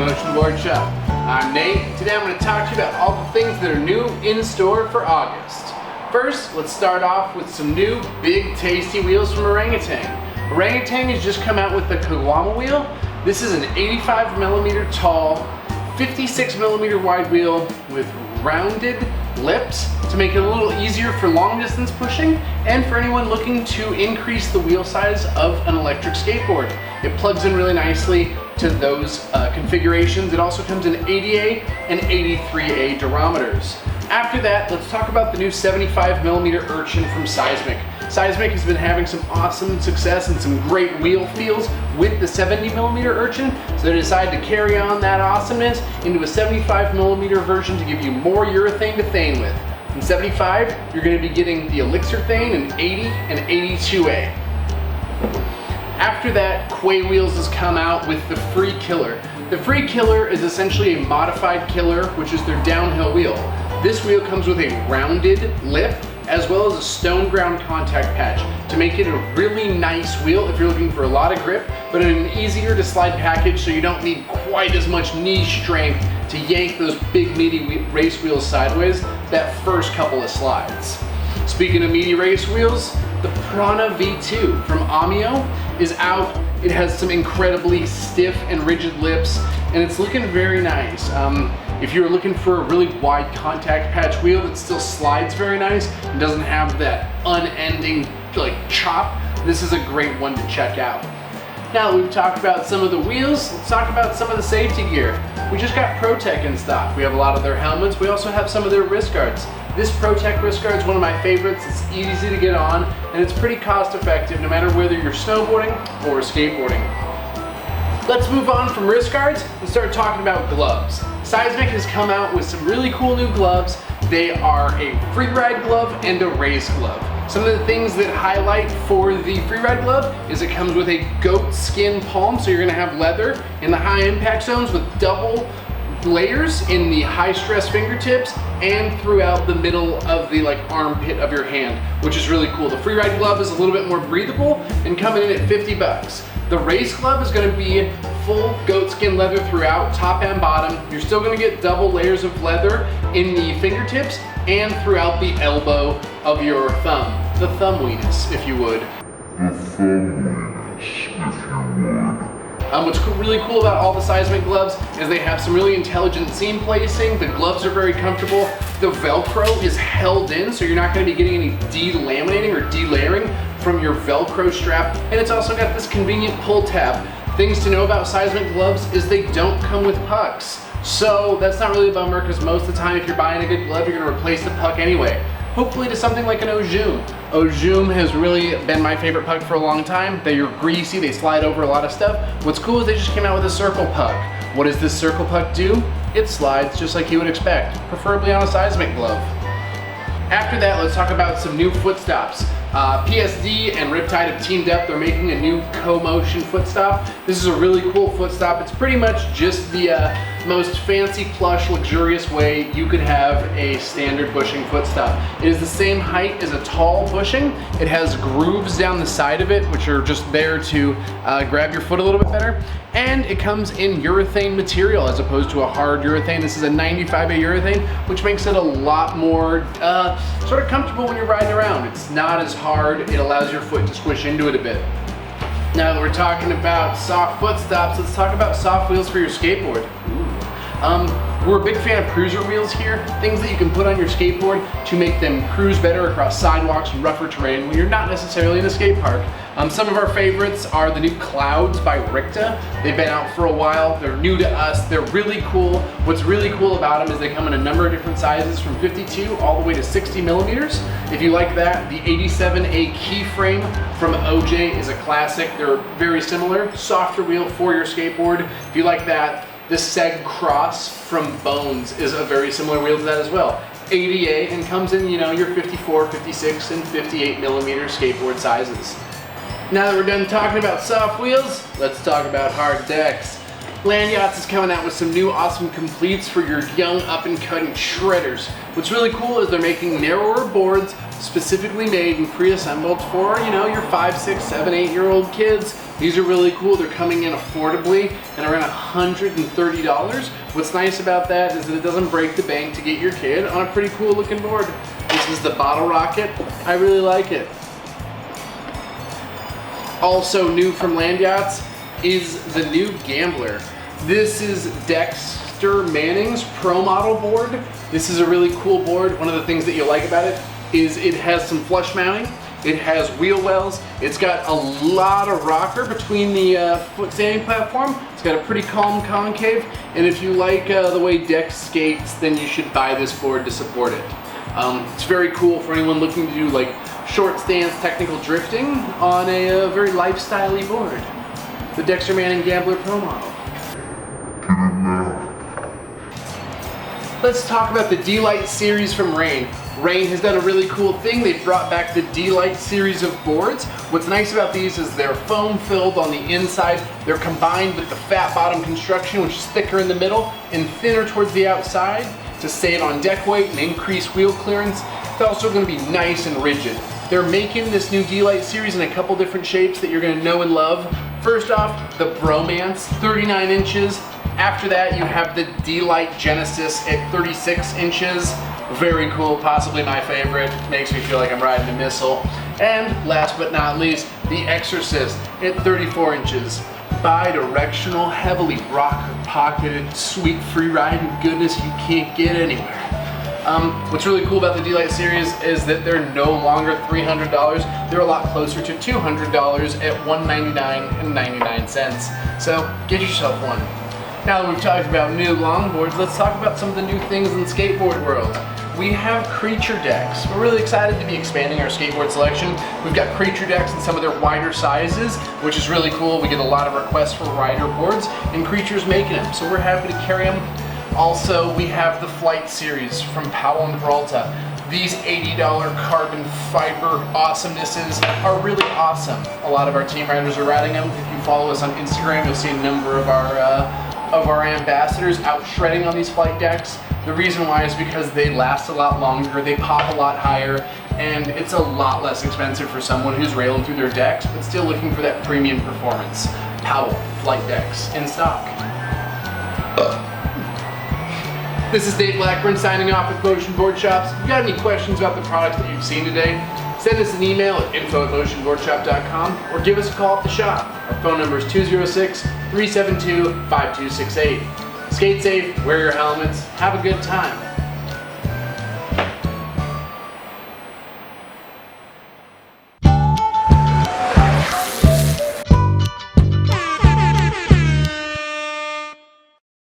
Motion Boardshop. I'm Nate. Today I'm going to talk to you about all the things that are new in store for August. First, let's start off with some new big tasty wheels from Orangutan. Orangutan has just come out with the Kawama wheel. This is an 85mm tall, 56mm wide wheel with rounded lips to make it a little easier for long distance pushing and for anyone looking to increase the wheel size of an electric skateboard. It plugs in really nicely to those configurations. It also comes in 80A and 83A durometers. After that, let's talk about the new 75mm Urchin from Seismic. Seismic has been having some awesome success and some great wheel feels with the 70mm Urchin, so they decided to carry on that awesomeness into a 75mm version to give you more urethane to thane with. In 75, you're going to be getting the Elixir thane in 80 and 82A. After that, Quay Wheels has come out with the Free Killer. The Free Killer is essentially a modified Killer, which is their downhill wheel. This wheel comes with a rounded lip as well as a stone ground contact patch to make it a really nice wheel if you're looking for a lot of grip, but in an easier to slide package so you don't need quite as much knee strength to yank those big meaty race wheels sideways that first couple of slides. Speaking of meaty race wheels, the Prana V2 from Amio is out. It has some incredibly stiff and rigid lips, and it's looking very nice. If you're looking for a really wide contact patch wheel that still slides very nice and doesn't have that unending chop, this is a great one to check out. Now that we've talked about some of the wheels, let's talk about some of the safety gear. We just got ProTech in stock. We have a lot of their helmets. We also have some of their wrist guards. This ProTech wrist guard is one of my favorites. It's easy to get on and it's pretty cost effective no matter whether you're snowboarding or skateboarding. Let's move on from wrist guards and start talking about gloves. Seismic has come out with some really cool new gloves. They are a free ride glove and a race glove. Some of the things that highlight for the free ride glove is it comes with a goat skin palm, so you're gonna have leather in the high impact zones with double layers in the high stress fingertips and throughout the middle of the armpit of your hand, which is really cool. The free ride glove is a little bit more breathable and coming in at 50 bucks. The race glove is gonna be full goat skin leather throughout, top and bottom. You're still gonna get double layers of leather in the fingertips and throughout the elbow of your thumb. The thumb weenus, if you would. What's really cool about all the Seismic gloves is they have some really intelligent seam placing. The gloves are very comfortable. The Velcro is held in, so you're not going to be getting any delaminating or delayering from your Velcro strap. And it's also got this convenient pull tab. Things to know about Seismic gloves is they don't come with pucks. So that's not really a bummer because most of the time if you're buying a good glove, you're going to replace the puck anyway. Hopefully to something like an Ojoom. Ojoom has really been my favorite puck for a long time. They are greasy, they slide over a lot of stuff. What's cool is they just came out with a circle puck. What does this circle puck do? It slides just like you would expect, preferably on a Seismic glove. After that, let's talk about some new foot stops. PSD and Riptide have teamed up. They're making a new co-motion foot stop. This is a really cool foot stop. It's pretty much just the most fancy, plush, luxurious way you could have a standard bushing foot stop. It is the same height as a tall bushing. It has grooves down the side of it, which are just there to grab your foot a little bit better. And it comes in urethane material as opposed to a hard urethane. This is a 95A urethane, which makes it a lot more sort of comfortable when you're riding around. It's not as hard. It allows your foot to squish into it a bit. Now that we're talking about soft foot stops, let's talk about soft wheels for your skateboard. We're a big fan of cruiser wheels here, things that you can put on your skateboard to make them cruise better across sidewalks and rougher terrain when you're not necessarily in a skate park. Some of our favorites are the new Clouds by Ricta. They've been out for a while. They're new to us. They're really cool. What's really cool about them is they come in a number of different sizes from 52 all the way to 60mm. If you like that, the 87A keyframe from OJ is a classic. They're very similar, softer wheel for your skateboard. If you like that, the Seg Cross from Bones is a very similar wheel to that as well. 80A and comes in, your 54, 56, and 58mm skateboard sizes. Now that we're done talking about soft wheels, let's talk about hard decks. Land Yachts is coming out with some new awesome completes for your young up and cutting shredders. What's really cool is they're making narrower boards specifically made and pre-assembled for, you know, your 5, 6, 7, 8-year-old kids. These are really cool. They're coming in affordably and around $130. What's nice about that is that it doesn't break the bank to get your kid on a pretty cool looking board. This is the Bottle Rocket. I really like it. Also new from Land Yachts is the new Gambler. This is Dexter Manning's Pro Model board. This is a really cool board. One of the things that you like about it is it has some flush mounting. It has wheel wells. It's got a lot of rocker between the foot standing platform. It's got a pretty calm concave. And if you like the way Dex skates, then you should buy this board to support it. It's very cool for anyone looking to do like short stance technical drifting on a very lifestyle-y board. The Dexter Manning Gambler Pro Model. Let's talk about the D-Lite series from Rain. Rain has done a really cool thing. They've brought back the D-Lite series of boards. What's nice about these is they're foam filled on the inside. They're combined with the fat bottom construction, which is thicker in the middle and thinner towards the outside to save on deck weight and increase wheel clearance. It's also going to be nice and rigid. They're making this new D-Lite series in a couple different shapes that you're going to know and love. First off, the Bromance, 39 inches. After that, you have the D-Lite Genesis at 36 inches. Very cool, possibly my favorite. Makes me feel like I'm riding a missile. And last but not least, the Exorcist at 34 inches. Bi-directional, heavily rocker-pocketed, sweet free-riding goodness you can't get anywhere. What's really cool about the D-Lite series is that they're no longer $300. They're a lot closer to $200 at $199.99. So get yourself one. Now that we've talked about new longboards, let's talk about some of the new things in the skateboard world. We have Creature decks. We're really excited to be expanding our skateboard selection. We've got Creature decks in some of their wider sizes, which is really cool. We get a lot of requests for wider boards, and Creature's making them, so we're happy to carry them. Also, we have the Flight series from Powell and Peralta. These $80 carbon fiber awesomenesses are really awesome. A lot of our team riders are riding them. If you follow us on Instagram, you'll see a number of our ambassadors out shredding on these flight decks. The reason why is because they last a lot longer, they pop a lot higher, and it's a lot less expensive for someone who's railing through their decks but still looking for that premium performance. Powell flight decks in stock. This is Dave Blackburn signing off with Motion Board Shops. If you've got any questions about the products that you've seen today, send us an email at info@motionboardshop.com or give us a call at the shop. Our phone number is 206-372-5268. Skate safe, wear your helmets, have a good time.